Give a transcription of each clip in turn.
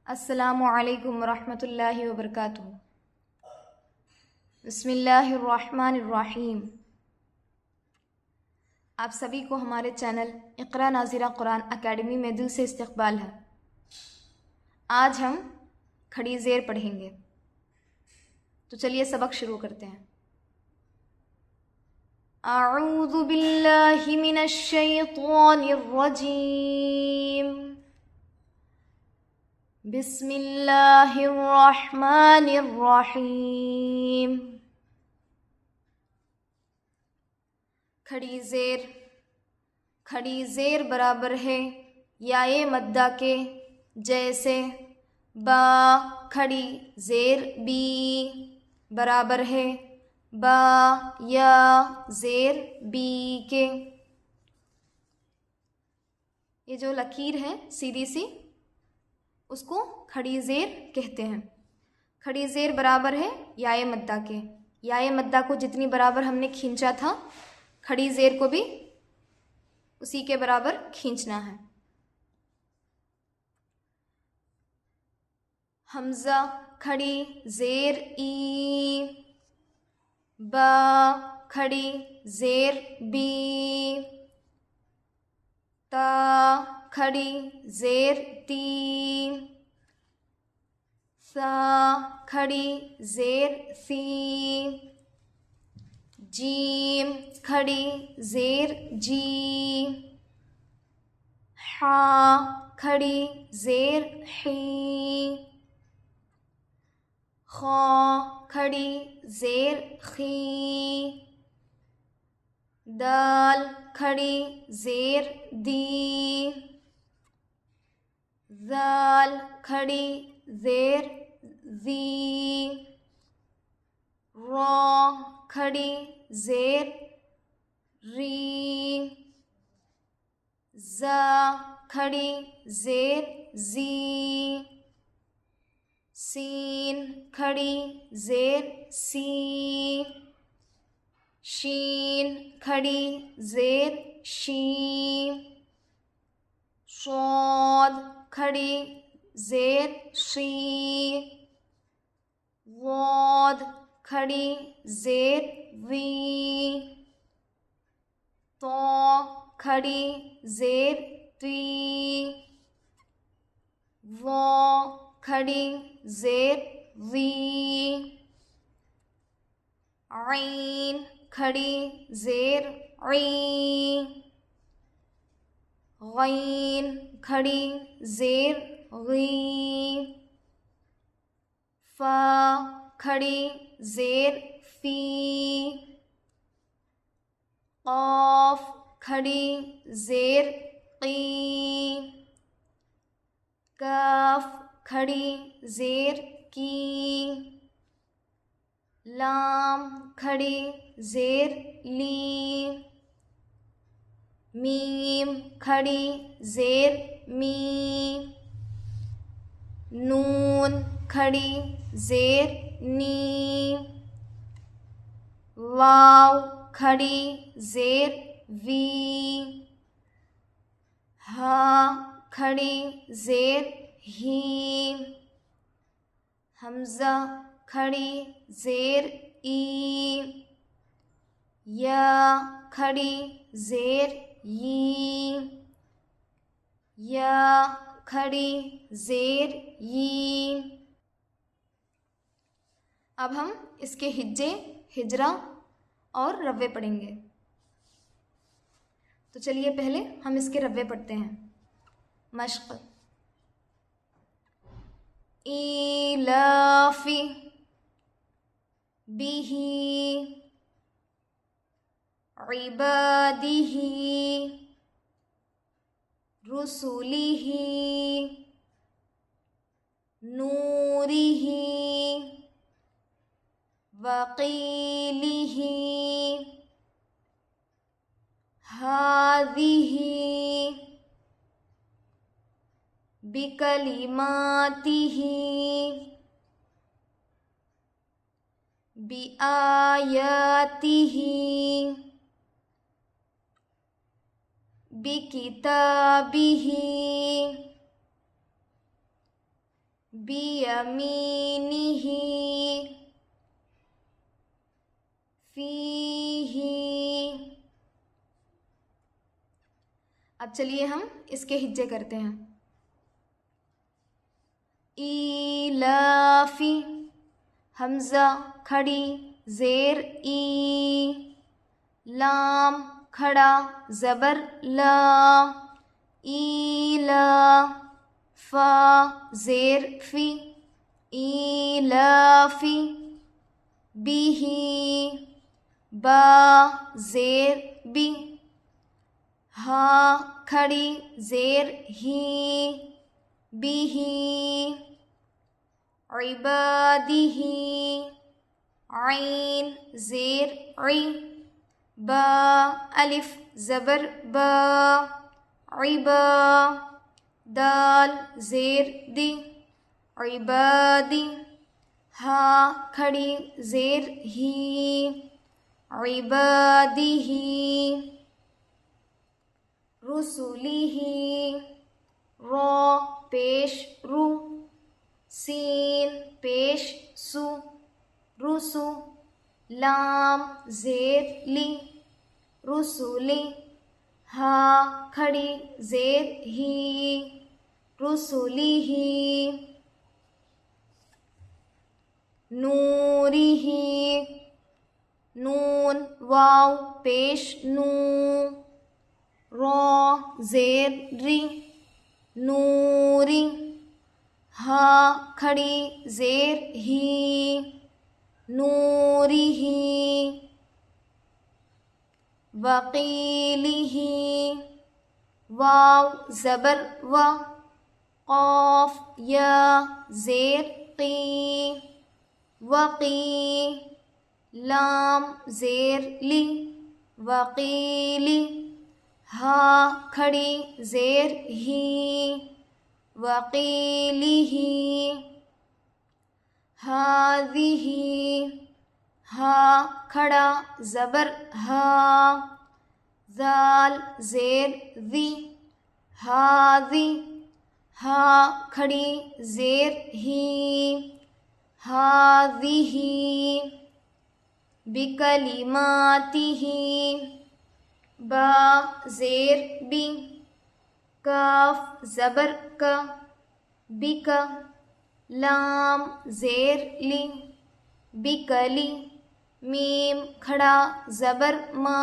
अस्सलामु अलैकुम वरहमतुल्लाहि वबरकातुहू। बिस्मिल्लाहिर्रहमानिर्रहीम। आप सभी को हमारे चैनल इक़रा नाज़िरा कुरान अकेडमी में दिल से इस्तक़बाल है। आज हम खड़ी ज़ेर पढ़ेंगे, तो चलिए सबक शुरू करते हैं। अऊज़ु बिल्लाहि मिनश शैतानिर रजीम। बिस्मिल्लाहिर्रहमानिर्रहीम। खड़ी ज़ेर बराबर है याए मद्दा के, जैसे बा खड़ी ज़ेर बी बराबर है बा या ज़ेर बी के। ये जो लकीर है सीधी सी, उसको खड़ी ज़ेर कहते हैं। खड़ी ज़ेर बराबर है याए मद्दा के। याए मद्दा को जितनी बराबर हमने खींचा था, खड़ी ज़ेर को भी उसी के बराबर खींचना है। हमज़ा खड़ी ज़ेर ई, बा खड़ी ज़ेर बी, ता खड़ी ज़ेर ती, सा खड़ी ज़ेर सी, जीम खड़ी ज़ेर जी, हा खड़ी ज़ेर ही, खा खड़ी ज़ेर खी, दाल खड़ी ज़ेर दी, ज़ाल खड़ी ज़ेर ज़ी, रा खड़ी ज़ेर री, ज़ा खड़ी ज़ेर ज़ी, सीन खड़ी ज़ेर सी, शीन खड़ी ज़ेर शी, शाद खड़ी ज़ेर शी, वाद खड़ी ज़ेर वी, तो खड़ी ज़ेर ती, वो खड़ी ज़ेर वी, आइन खड़ी ज़ेर ई, गैन खड़ी ज़ेर गी, फा खड़ी ज़ेर फी, क़ाफ खड़ी ज़ेर क़ी, काफ खड़ी ज़ेर की, लाम खड़ी ज़ेर ली, मीम खड़ी ज़ेर मी, नून खड़ी ज़ेर नी, वाव खड़ी ज़ेर वी, हा खड़ी ज़ेर ही, हमज़ा खड़ी ज़ेर ई, या खड़ी ज़ेर यी, या खड़ी ज़ेर यी। अब हम इसके हिज्जे, हिजरा और रव्वे पढ़ेंगे। तो चलिए पहले हम इसके रव्वे पढ़ते हैं। मश्क़ ईलाफ़ी बिही इबादिही रुसुलिही नूरिही वक़ीलिही हाज़िही बिकलिमातिही बिआयातिही बिकिताबिही बियमीनिही फीही। अब चलिए हम इसके हिज्जे करते हैं। ईलाफी, हमज़ा खड़ी ज़ेर ई, लाम खड़ा ज़बर ला, ईला, फ़ा ज़ेर फ़ी, ईलाफ़ी, बिही, बा ज़ेर बी, हा खड़ी ज़ेर ही, बिही, इबादिही, ऐन ज़ेर ई, बा अलिफ ज़बर बा, इबा, दाल ज़ेर दी, इबादी, हा खड़ी ज़ेर ही, इबादिही, रुसुलिही, रो पेश रु, सीन पेश सु, रुसु, लाम ज़ेर ली, रुसुली, हा खड़ी ज़ेर ही, रुसुलिही, नूरिही, नून वाव पेश नू, रो ज़ेर री, नूरी, हा खड़ी ज़ेर ही, नूरिही, वक़ीलिही, वाव ज़बर व, क़ाफ़ या ज़ेर क़ी, वक़ी, लाम ज़ेर ली, वक़ीली, हा खड़ी ज़ेर ही, वक़ीलिही, हाज़िही, हा खड़ा ज़बर हा, ज़ाल ज़ेर ज़ी, हाज़ी, हा खड़ी ज़ेर ही, हाज़िही, बिकलिमातिही, बा ज़ेर बी, काफ ज़बर का, बिका, लाम ज़ेर ली, बिकली, मीम खड़ा ज़बर मा,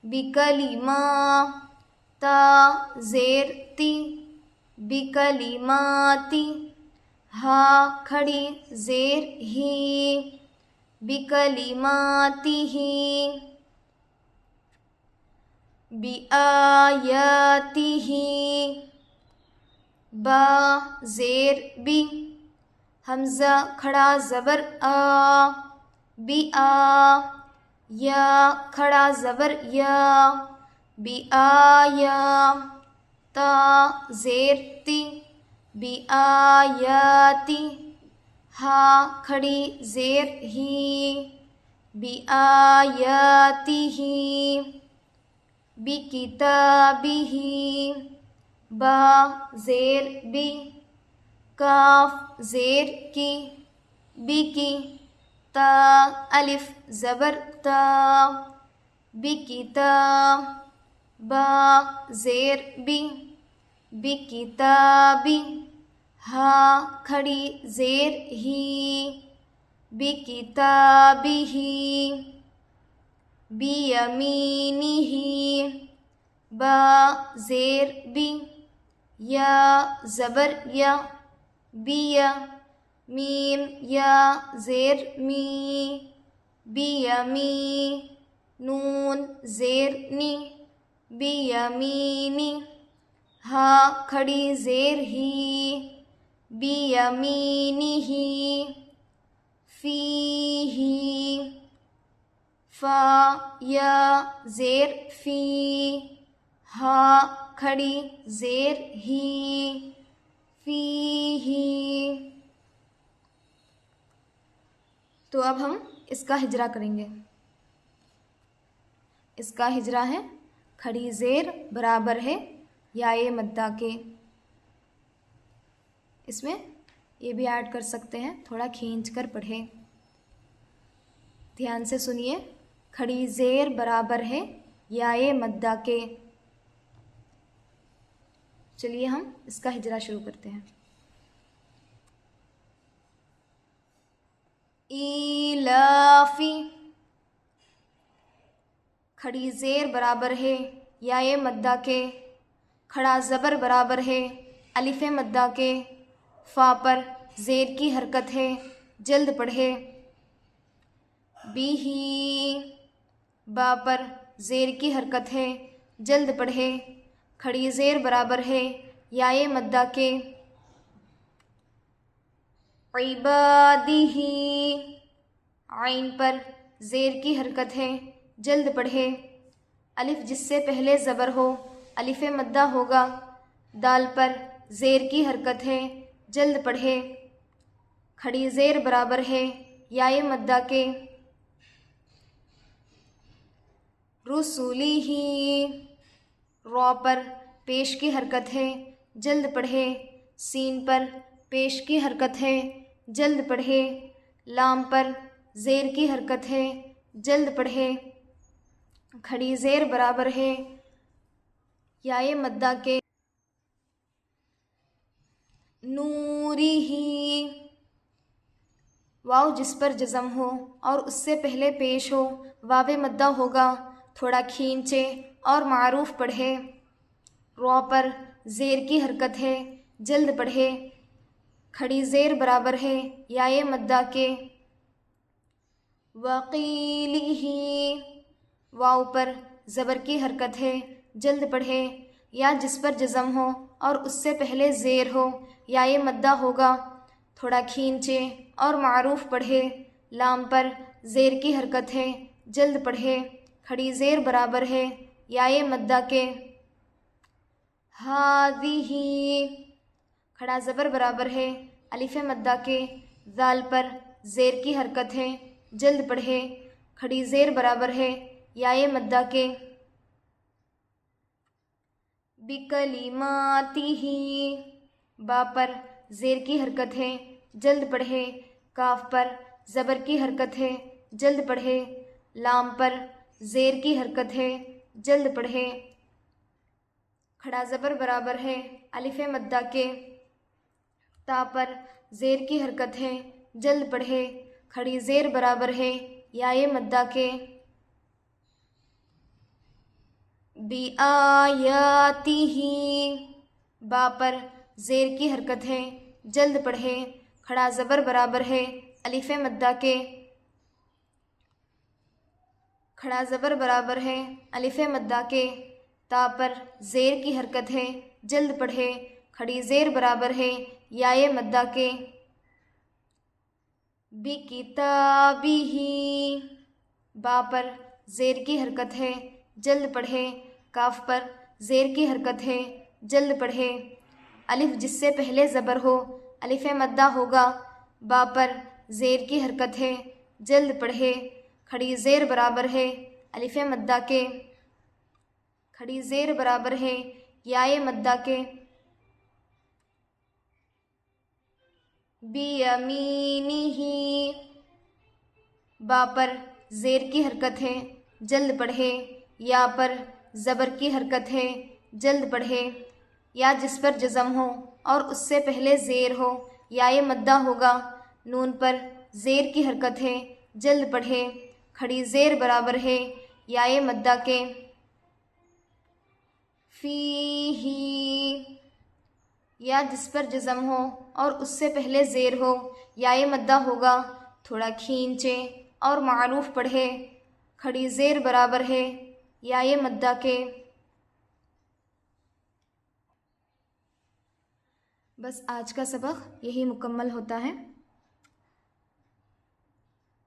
बिकलिमा, ता ज़ेर ती, बिकलिमाती, हा खड़ी ज़ेर ही, बिकलिमातिही, बिआयातिही, बा ज़ेर बी, हमज़ा खड़ा ज़बर आ, बिआ, या खड़ा ज़बर या, बिआया, ता ज़ेर ती, बिआयाती, हा खड़ी ज़ेर ही, बिआयातिही, बिकिताबिही, बा ज़ेर बी, काफ ज़ेर की, बिकी, ता अलिफ ज़बर ता, बिकिता, बा ज़ेर बी, बिकिताबी, हा खड़ी ज़ेर ही, बिकिताबिही, बियमीनिही, बा ज़ेर बी, या ज़बर या, बिया, मीम या ज़ेर मी, बियमी, नून ज़ेर नी, बियमीनी, हा खड़ी ज़ेर ही, बियमीनिही, फ़ीही, फ़ा या ज़ेर फ़ी, हा खड़ी ज़ेर ही, फ़ीही। तो अब हम इसका हिजरा करेंगे। इसका हिजरा है खड़ी ज़ेर बराबर है याए मद्दा के। इसमें ये भी ऐड कर सकते हैं, थोड़ा खींच कर पढ़ें। ध्यान से सुनिए। खड़ी ज़ेर बराबर है याए मद्दा के। चलिए हम इसका हिजरा शुरू करते हैं। इलाफी, खड़ी ज़ेर बराबर है याए मद्दा के, खड़ा ज़बर बराबर है अलिफ मद्दा के। फ़ा पर ज़ेर की हरकत है, जल्द पढ़े। बिही, बा पर ज़ेर की हरकत है, जल्द पढ़े। खड़ी ज़ेर बराबर है याए मद्दा के। इबादिही, आइन पर ज़ेर की हरकत है, जल्द पढ़े। अलिफ जिससे पहले ज़बर हो अलिफ मद्दा होगा। दाल पर ज़ेर की हरकत है, जल्द पढ़े। खड़ी ज़ेर बराबर है याए मद्दा के। रुसूलिही, रॉ पर पेश की हरकत है, जल्द पढ़े। सीन पर पेश की हरकत है, जल्द पढ़े। लाम पर ज़ेर की हरकत है, जल्द पढ़े। खड़ी ज़ेर बराबर है याए मद्दा के। नूरिही, वाव जिस पर जज़म हो और उससे पहले पेश हो वावे मद्दा होगा, थोड़ा खींचे और मारूफ पढ़े। रॉ पर ज़ेर की हरकत है, जल्द पढ़े। खड़ी ज़ेर बराबर है याए मद्दा के। वक़ीलिही, वाव पर ज़बर की हरकत है, जल्द पढ़े। या जिस पर जज़म हो और उससे पहले ज़ेर हो याए मद्दा होगा, थोड़ा खींचे और मारूफ पढ़े। लाम पर ज़ेर की हरकत है, जल्द पढ़े। खड़ी ज़ेर बराबर है याए मद्दा के। हाज़िही, खड़ा ज़बर बराबर है अलिफ मद्दा के। ज़ाल पर ज़ेर की हरकत है, जल्द पढ़े। खड़ी ज़ेर बराबर है याए मद्दा के। बिकलिमातिही, बा पर ज़ेर की हरकत है, जल्द पढ़े। काफ पर ज़बर की हरकत है, जल्द पढ़े। लाम पर ज़ेर की हरकत है, जल्द पढ़े। खड़ा ज़बर बराबर है अलिफ मद्दा के। ता पर ज़ेर की हरकत है, जल्द पढ़े। खड़ी ज़ेर बराबर है याए मद्दा के। बिआयातिही, बा पर ज़ेर की हरकत है, जल्द पढ़े। खड़ा ज़बर बराबर है अलिफ मद्दा के। खड़ा ज़बर बराबर है अलिफ मद्दा के। ता पर ज़ेर की हरकत है, जल्द पढ़े। खड़ी ज़ेर बराबर है याए मद्दा के। बिकिताबिही, बा पर ज़ेर की हरकत है, जल्द पढ़े। काफ पर ज़ेर की हरकत है, जल्द पढ़े। अलिफ जिससे पहले ज़बर हो अलिफ मद्दा होगा। बा पर ज़ेर की हरकत है, जल्द पढ़े। खड़ी ज़ेर बराबर है अलिफ मद्दा के। खड़ी ज़ेर बराबर है याए मद्दा के। बियमीनिही, बा पर ज़ेर की हरकत है, जल्द पढ़े। या पर ज़बर की हरकत है, जल्द पढ़े। या जिस पर जज़म हो और उससे पहले ज़ेर हो याए मद्दा होगा। नून पर ज़ेर की हरकत है, जल्द पढ़े। खड़ी ज़ेर बराबर है याए मद्दा के। फ़ीही, या जिस पर जज़म हो और उससे पहले ज़ेर हो याए मद्दा होगा, थोड़ा खींचे और मारूफ पढ़े। खड़ी ज़ेर बराबर है याए मद्दा के। बस आज का सबक यही मुकम्मल होता है।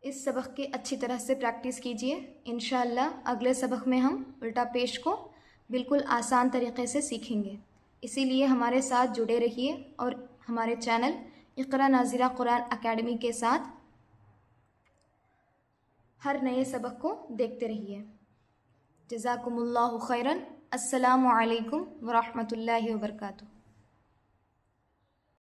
इस सबक की अच्छी तरह से प्रैक्टिस कीजिए। इंशाअल्लाह अगले सबक में हम उल्टा पेश को बिल्कुल आसान तरीक़े से सीखेंगे। इसीलिए हमारे साथ जुड़े रहिए और हमारे चैनल इक़रा नाज़िरा कुरान अकेडमी के साथ हर नए सबक को देखते रहिए। जज़ाकुमुल्लाहु खैरन। अस्सलामु अलैकुम व रहमतुल्लाहि व बरकातुहू।